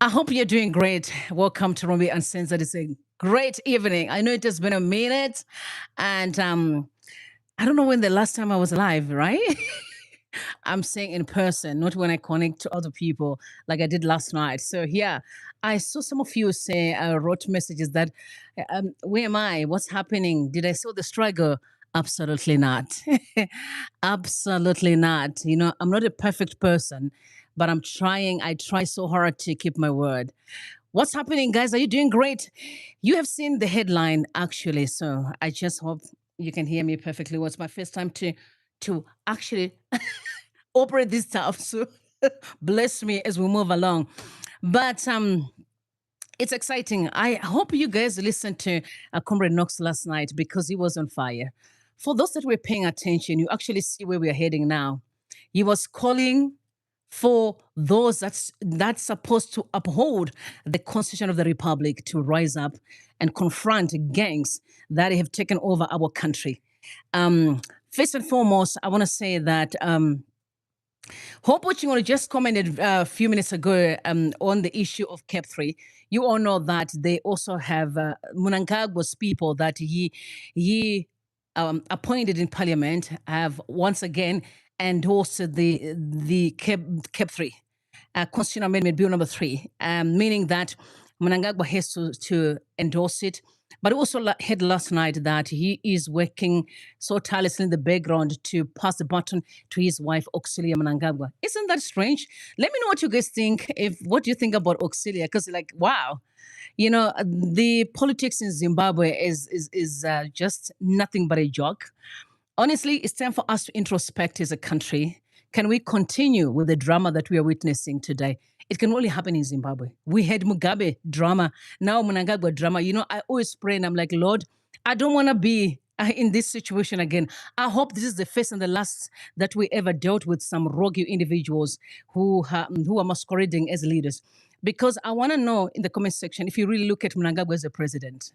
I hope you're doing great. Welcome to Romy Uncensored. It's a great evening. I know it has been a minute, and I don't know when the last time I was live, right? I'm saying in person, not when I connect to other people like I did last night. So yeah, I saw some of you say wrote messages that, where am I? What's happening? Did I saw the struggle? Absolutely not. Absolutely not. You know, I'm not a perfect person, but I'm trying. I try so hard to keep my word. What's happening, guys? Are you doing great? You have seen the headline, actually. So I just hope you can hear me perfectly. Well, it's my first time to actually operate this stuff. So bless me as we move along. But it's exciting. I hope you guys listened to Comrade Knox last night because he was on fire. For those that were paying attention, you actually see where we're heading now. He was calling for those that's supposed to uphold the Constitution of the Republic to rise up and confront gangs that have taken over our country. First and foremost, I want to say that Hope watching on just commented a few minutes ago on the issue of CAB3. You all know that they also have Mnangagwa's people that he appointed in Parliament have once again endorsed the CAB3 Constitutional Amendment Bill number 3, meaning that Mnangagwa has to endorse it. But also heard last night that he is working so tirelessly in the background to pass the baton to his wife, Auxilia Mnangagwa. Isn't that strange? Let me know what you guys think. What do you think about Auxilia? Because, like, wow, you know, the politics in Zimbabwe is just nothing but a joke. Honestly, it's time for us to introspect as a country. Can we continue with the drama that we are witnessing today? It can only happen in Zimbabwe. We had Mugabe drama, now Mnangagwa drama. You know, I always pray and I'm like, Lord, I don't want to be in this situation again. I hope this is the first and the last that we ever dealt with some rogue individuals who are masquerading as leaders. Because I want to know in the comment section if you really look at Mnangagwa as a president.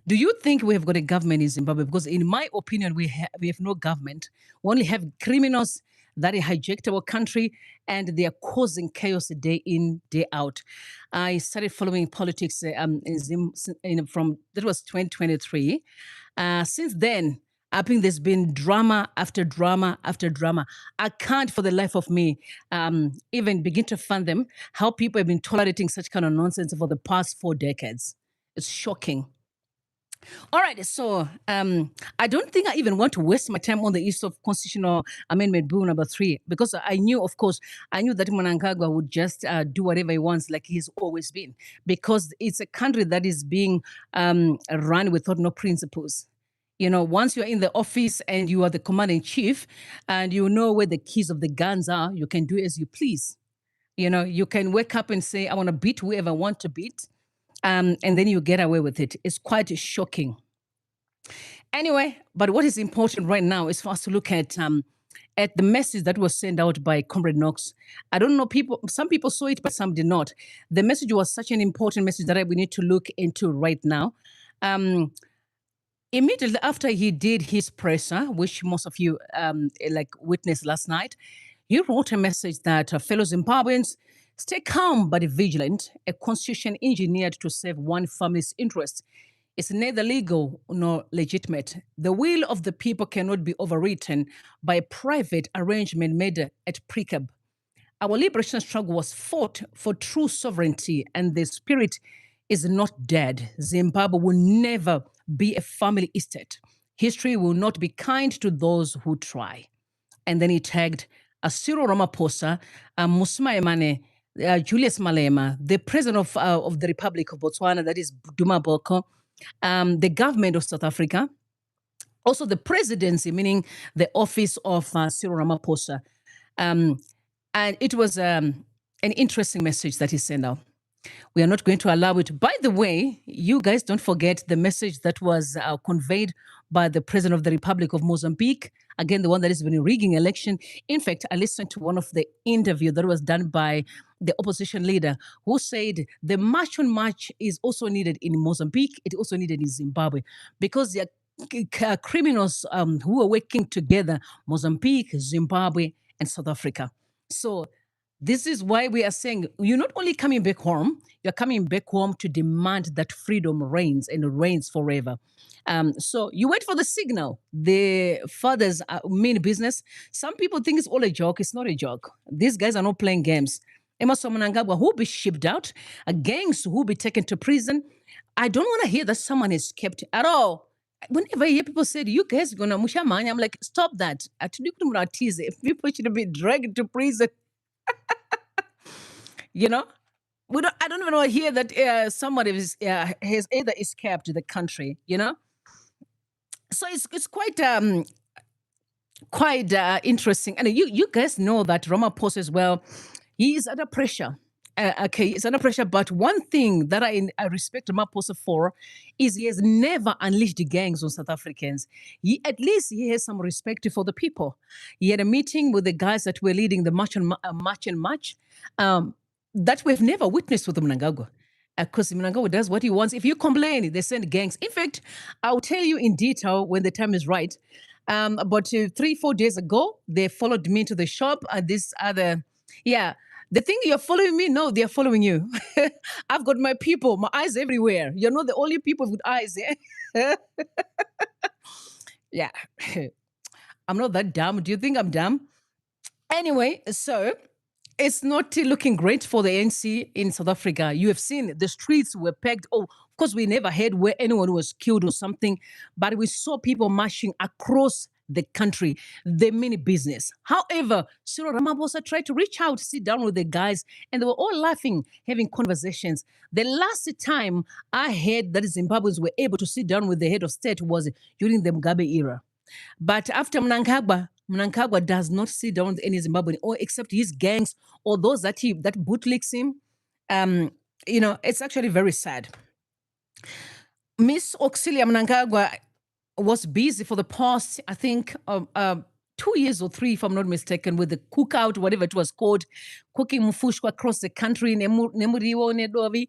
Do you think we have got a government in Zimbabwe? Because in my opinion, we have no government. We only have criminals that hijacked our country and they are causing chaos day in, day out. I started following politics from, that was 2023. Since then, I think there's been drama after drama after drama. I can't for the life of me even begin to fathom how people have been tolerating such kind of nonsense for the past 4 decades. It's shocking. All right, so I don't think I even want to waste my time on the issue of Constitutional Amendment Bill number 3 because I knew, of course, I knew that Mnangagwa would just do whatever he wants, like he's always been, because it's a country that is being run without no principles. You know, once you're in the office and you are the commander in chief and you know where the keys of the guns are, you can do as you please. You know, you can wake up and say, I want to beat whoever I want to beat. And then you get away with it. It's quite shocking. Anyway, but what is important right now is for us to look at the message that was sent out by Comrade Knox. I don't know, some people saw it, but some did not. The message was such an important message that we need to look into right now. Immediately after he did his presser, which most of you like witnessed last night, he wrote a message that fellow Zimbabweans, stay calm but vigilant. A constitution engineered to serve one family's interest is neither legal nor legitimate. The will of the people cannot be overwritten by a private arrangement made at precab. Our liberation struggle was fought for true sovereignty, and the spirit is not dead. Zimbabwe will never be a family estate. History will not be kind to those who try. And then he tagged Cyril Ramaphosa, Musima Emane, Julius Malema, the president of the Republic of Botswana, that is Duma Boko, the government of South Africa, also the presidency, meaning the office of Cyril Ramaphosa. And it was an interesting message that he sent out. We are not going to allow it. By the way, you guys don't forget the message that was conveyed by the president of the Republic of Mozambique, again, the one that has been rigging election. In fact, I listened to one of the interview that was done by the opposition leader who said the march on march is also needed in Mozambique. It also needed in Zimbabwe because there are criminals who are working together, Mozambique, Zimbabwe, and South Africa. So This is why we are saying you're not only coming back home, you're coming back home to demand that freedom reigns and reigns forever. So you wait for the signal. The fathers mean business. Some people think it's all a joke. It's not a joke. These guys are not playing games. Emerson Mnangagwa will be shipped out. Gangs will be taken to prison. I don't want to hear that someone is kept at all. Whenever I hear people say, you guys are going to mushamanya, I'm like, stop that. People should be dragged to prison. You know, I don't even want to hear that somebody has either escaped the country. So it's quite interesting. And you guys know that Ramaphosa as well, he is under pressure. Okay, he's under pressure. But one thing that I respect Ramaphosa for is he has never unleashed the gangs on South Africans. At least he has some respect for the people. He had a meeting with the guys that were leading the march and march. That we've never witnessed with Mnangagwa. Because Mnangagwa does what he wants. If you complain, they send gangs. In fact, I'll tell you in detail when the time is right. About 3-4 days ago, they followed me to the shop. This other, yeah. The thing you're following me, no, they're following you. I've got my people, my eyes everywhere. You're not the only people with eyes. Yeah. Yeah. I'm not that dumb. Do you think I'm dumb? Anyway, so it's not looking great for the ANC in South Africa. You have seen the streets were packed. Oh, of course, we never heard where anyone was killed or something, but we saw people marching across the country. They mean business. However, Cyril Ramaphosa tried to reach out, sit down with the guys, and they were all laughing, having conversations. The last time I heard that Zimbabweans were able to sit down with the head of state was during the Mugabe era. But after Mnangagwa does not sit down with any Zimbabwean, or except his gangs or those that bootlicks him. It's actually very sad. Miss Auxilia Mnangagwa was busy for the past, I think, 2 years or 3, if I'm not mistaken, with the cookout, whatever it was called, cooking mufushwa across the country, Nemuriwo, Nedovi.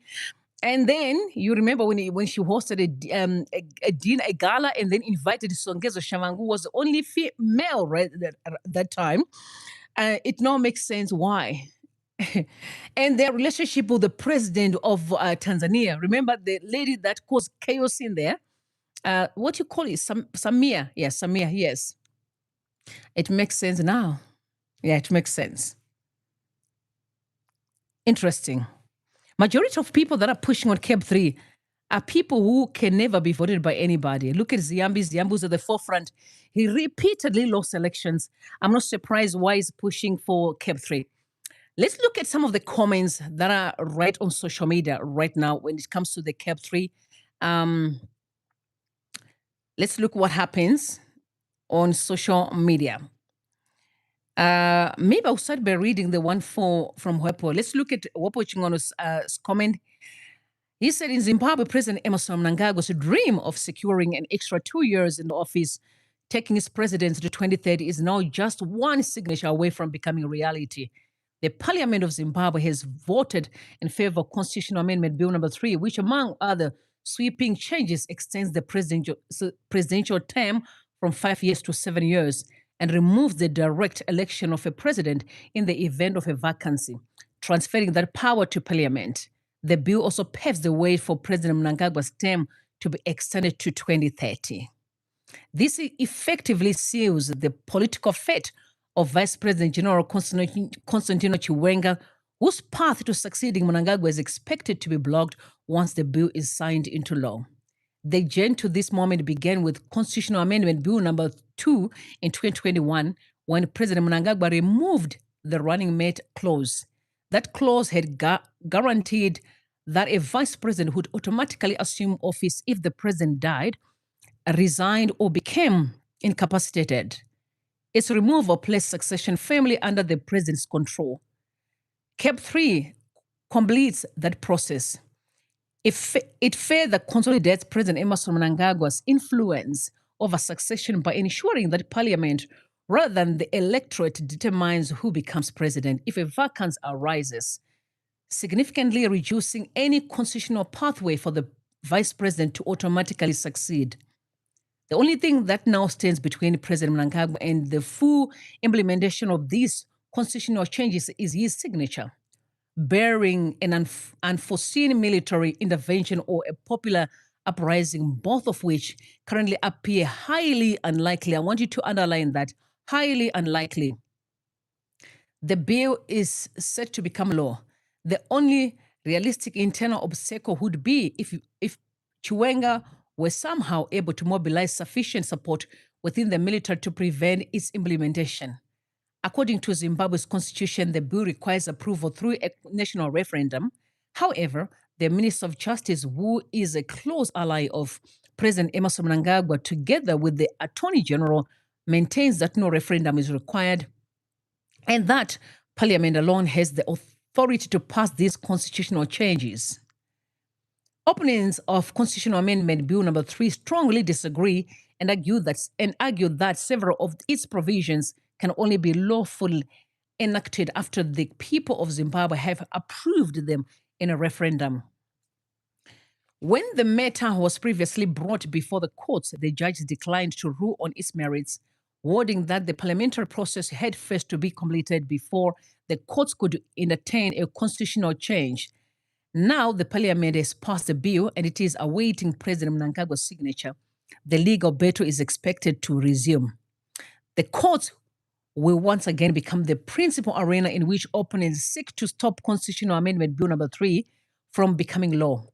And then you remember when she hosted a dinner, a gala, and then invited Songezo Shavangu, was the only female right that time. It now makes sense why. And their relationship with the president of Tanzania. Remember the lady that caused chaos in there? What you call it? Samia. Yes, Samia, yes. It makes sense now. Yeah, it makes sense. Interesting. Majority of people that are pushing on CAB3 are people who can never be voted by anybody. Look at Ziyambi. Ziyambi's at the forefront. He repeatedly lost elections. I'm not surprised why he's pushing for CAB3. Let's look at some of the comments that are right on social media right now when it comes to the CAB3. Let's look what happens on social media. Maybe I'll start by reading the one from Wepo. Let's look at Wepo Chingono's comment. He said in Zimbabwe, President Emerson Mnangagwa's dream of securing an extra 2 years in the office, taking his presidency to 2030, is now just one signature away from becoming a reality. The Parliament of Zimbabwe has voted in favor of Constitutional Amendment Bill number 3, which, among other sweeping changes, extends the presidential term from 5 years to 7 years and removes the direct election of a president in the event of a vacancy, transferring that power to Parliament. The bill also paves the way for President Mnangagwa's term to be extended to 2030. This effectively seals the political fate of Vice President General Constantino Chiwenga, whose path to succeeding Mnangagwa is expected to be blocked once the bill is signed into law. The journey to this moment began with Constitutional Amendment Bill number 2 in 2021, when President Mnangagwa removed the running mate clause. That clause had guaranteed that a vice president would automatically assume office if the president died, resigned, or became incapacitated. Its removal placed succession firmly under the president's control. CAB3 completes that process. It further consolidates President Emerson Mnangagwa's influence over succession by ensuring that Parliament, rather than the electorate, determines who becomes president if a vacancy arises, significantly reducing any constitutional pathway for the vice president to automatically succeed. The only thing that now stands between President Mnangagwa and the full implementation of this constitutional changes is his signature, bearing an unforeseen military intervention or a popular uprising, both of which currently appear highly unlikely. I want you to underline that, highly unlikely. The bill is set to become law. The only realistic internal obstacle would be if Chiwenga were somehow able to mobilize sufficient support within the military to prevent its implementation. According to Zimbabwe's constitution, the bill requires approval through a national referendum. However, the Minister of Justice, who is a close ally of President Emmerson Mnangagwa, together with the Attorney General, maintains that no referendum is required and that Parliament alone has the authority to pass these constitutional changes. Opponents of Constitutional Amendment Bill number 3 strongly disagree and argue that several of its provisions can only be lawfully enacted after the people of Zimbabwe have approved them in a referendum. When the matter was previously brought before the courts, the judge declined to rule on its merits, wording that the parliamentary process had first to be completed before the courts could entertain a constitutional change. Now the parliament has passed the bill and it is awaiting President Mnangagwa's signature. The legal battle is expected to resume. The courts will once again become the principal arena in which opponents seek to stop Constitutional Amendment Bill number 3 from becoming law.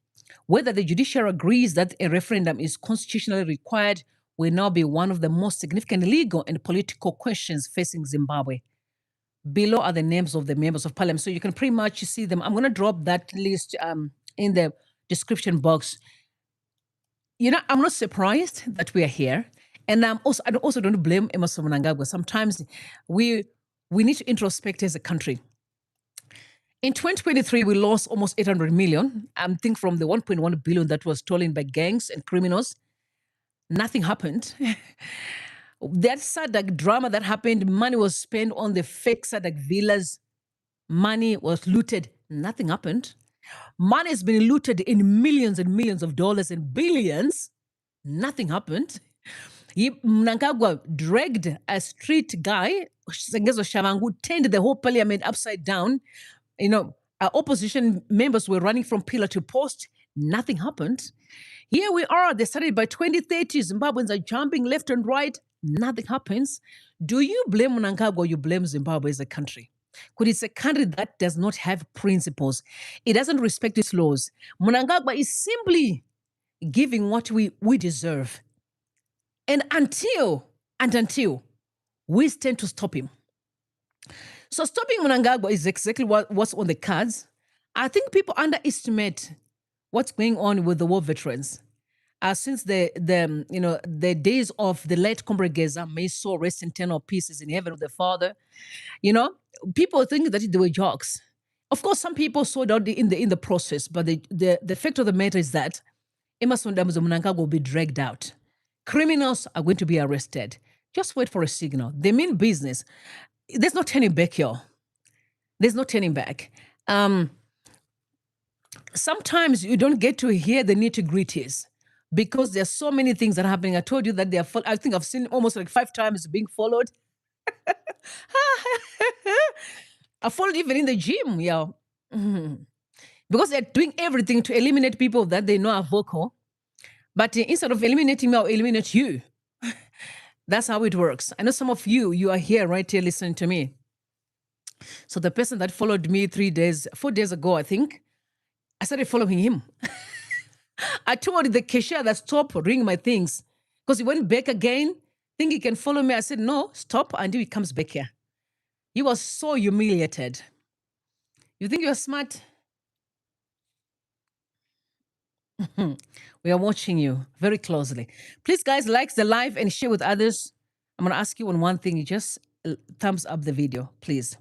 Whether the judiciary agrees that a referendum is constitutionally required will now be one of the most significant legal and political questions facing Zimbabwe. Below are the names of the members of parliament, so you can pretty much see them. I'm going to drop that list in the description box. You know, I'm not surprised that we are here. And I also don't blame Emmerson Mnangagwa. Sometimes we need to introspect as a country. In 2023, we lost almost 800 million. I think from the 1.1 billion that was stolen by gangs and criminals, nothing happened. That SADC drama that happened, money was spent on the fake SADC villas. Money was looted. Nothing happened. Money has been looted in millions and millions of dollars and billions. Nothing happened. Mnangagwa dragged a street guy, Sengezo Shavangu, turned the whole parliament upside down. You know, our opposition members were running from pillar to post. Nothing happened. Here we are. They started by 2030. Zimbabweans are jumping left and right. Nothing happens. Do you blame Mnangagwa or you blame Zimbabwe as a country? Because it's a country that does not have principles. It doesn't respect its laws. Mnangagwa is simply giving what we deserve. And until we stand to stop him. So stopping Mnangagwa is exactly what's on the cards. I think people underestimate what's going on with the war veterans. Since the days of the late Comrade Geza, may so rest in eternal pieces in heaven with the Father. You know, people think that they were jokes. Of course, some people saw that in the process, but the fact of the matter is that Emmerson Mnangagwa will be dragged out. Criminals are going to be arrested. Just wait for a signal. They mean business. There's no turning back here. There's no turning back. Sometimes you don't get to hear the nitty-gritties because there's so many things that are happening. I told you that I think I've seen almost like 5 times being followed. I followed even in the gym, yeah. Because they're doing everything to eliminate people that they know are vocal. But instead of eliminating me, I'll eliminate you. That's how it works. I know some of you are here right here listening to me. So the person that followed me 4 days ago, I think, I started following him. I told the cashier that stop ringing my things because he went back again, think he can follow me. I said, no, stop until he comes back here. He was so humiliated. You think you're smart? We are watching you very closely. Please, guys, like the live and share with others. I'm going to ask you on one thing. You just thumbs up the video, please.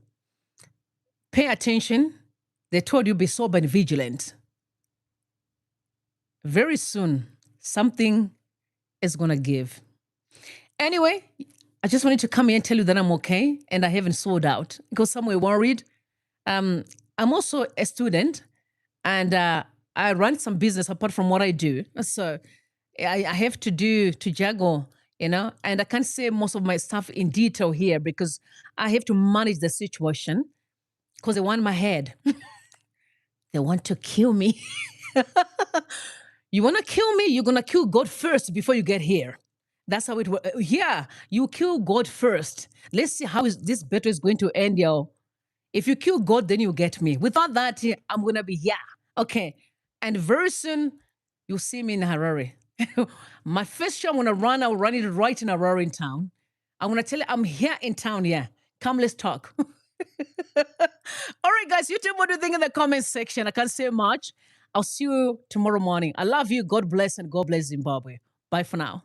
Pay attention. They told you be sober and vigilant. Very soon, something is going to give. Anyway, I just wanted to come here and tell you that I'm okay and I haven't sold out because some were worried. I'm also a student and I run some business apart from what I do. So I have to juggle, and I can't say most of my stuff in detail here because I have to manage the situation because they want my head. They want to kill me. You want to kill me? You're going to kill God first before you get here. That's how it works. Yeah, you kill God first. Let's see how this battle is going to end, yo. If you kill God, then you get me. Without that, I'm going to be, yeah. Okay. And very soon, you'll see me in Harare. My first show, I'll run it right in Harare in town. I'm going to tell you, I'm here in town, yeah. Come, let's talk. All right, guys, you tell me what you think in the comment section. I can't say much. I'll see you tomorrow morning. I love you. God bless and God bless Zimbabwe. Bye for now.